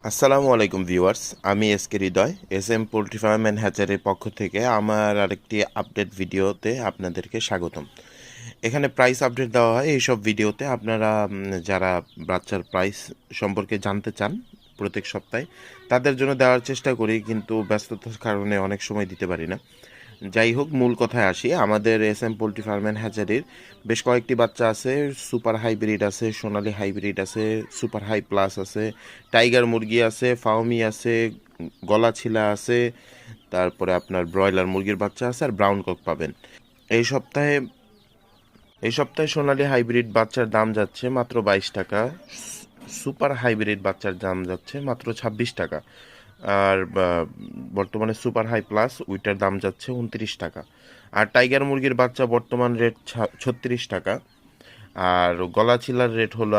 আসসালামু আলাইকুম ভিউয়ার্স, আমি SK Hridoy S M poultry farm and হ্যাচারির পক্ষ থেকে আমার আরেকটি আপডেট ভিডিওতে আপনাদেরকে স্বাগতম। এখানে প্রাইস আপডেট দেওয়া হয় এইসব ভিডিওতে। আপনারা যারা বাচ্চার প্রাইস সম্পর্কে জানতে চান প্রত্যেক সপ্তাহে, তাদের জন্য দেওয়ার চেষ্টা করি, কিন্তু ব্যস্ততার কারণে অনেক সময় দিতে পারি না। যাই হোক, মূল কথায় আসি। আমাদের S M poultry farm and হ্যাচারির বেশ কয়েকটি বাচ্চা আছে। সুপার হাইব্রিড আছে, সোনালী হাইব্রিড আছে, সুপার হাই প্লাস আছে, টাইগার মুরগি আছে, ফাউমি আছে, গলাছিলা আছে, তারপরে আপনার ব্রয়লার মুরগির বাচ্চা আছে, আর ব্রাউন কক পাবেন। এই সপ্তাহে এই সপ্তাহে সোনালী হাইব্রিড বাচ্চার দাম যাচ্ছে মাত্র 22 টাকা। সুপার হাইব্রিড বাচ্চার দাম যাচ্ছে মাত্র 26 টাকা। আর বর্তমানে সুপার হাই প্লাস ওইটার দাম যাচ্ছে 29 টাকা। আর টাইগার মুরগির বাচ্চা বর্তমান রেট 36 টাকা। আর গলাচিলার রেট হলো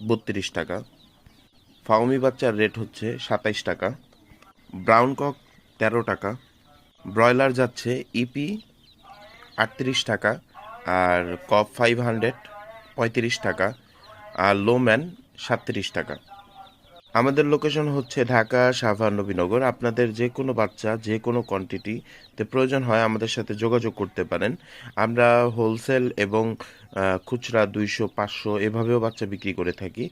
32 টাকা। ফাউমি বাচ্চার রেট হচ্ছে 27 টাকা। ব্রাউন কক 13 টাকা। ব্রয়লার যাচ্ছে ইপি 38 টাকা। আর কপ 500 35 টাকা। আর লোম্যান 37 টাকা। আমাদের লোকেশন হচ্ছে ঢাকা সাভার নবীনগর। আপনাদের যে কোনো বাচ্চা যে কোনো কোয়ান্টিটিতে প্রয়োজন হয় আমাদের সাথে যোগাযোগ করতে পারেন। আমরা হোলসেল এবং খুচরা 200 500 এভাবেও বাচ্চা বিক্রি করে থাকি।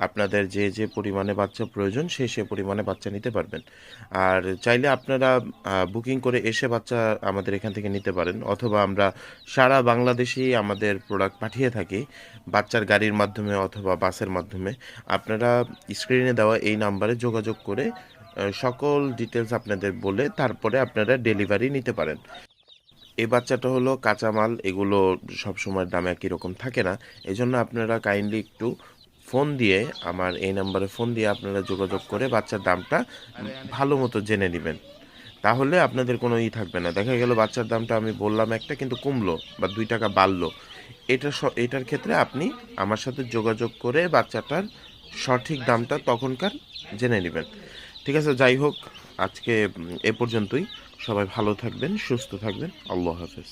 আপনাদের যে যে পরিমাণে বাচ্চা প্রয়োজন সে পরিমাণে বাচ্চা নিতে পারবেন। আর চাইলে আপনারা বুকিং করে এসে বাচ্চা আমাদের এখান থেকে নিতে পারেন, অথবা আমরা সারা বাংলাদেশেই আমাদের প্রোডাক্ট পাঠিয়ে থাকি বাচ্চার গাড়ির মাধ্যমে অথবা বাসের মাধ্যমে। আপনারা স্ক্রিনে দেওয়া এই নাম্বারে যোগাযোগ করে সকল ডিটেলস আপনাদের বলে তারপরে আপনারা ডেলিভারি নিতে পারেন। এই বাচ্চাটা হলো কাঁচামাল, এগুলো সবসময় দাম একই রকম থাকে না। এই জন্য আপনারা কাইন্ডলি একটু ফোন দিয়ে, আমার এই নাম্বারে ফোন দিয়ে আপনারা যোগাযোগ করে বাচ্চার দামটা ভালো মতো জেনে নেবেন। তাহলে আপনাদের কোনো থাকবে না, দেখা গেল বাচ্চার দামটা আমি বললাম একটা কিন্তু কমলো বা 2 টাকা বাড়লো। এটার ক্ষেত্রে আপনি আমার সাথে যোগাযোগ করে বাচ্চাটার সঠিক দামটা তখনকার জেনে নেবেন। ঠিক আছে, যাই হোক, আজকে এ পর্যন্তই। সবাই ভালো থাকবেন, সুস্থ থাকবেন। আল্লাহ হাফেজ।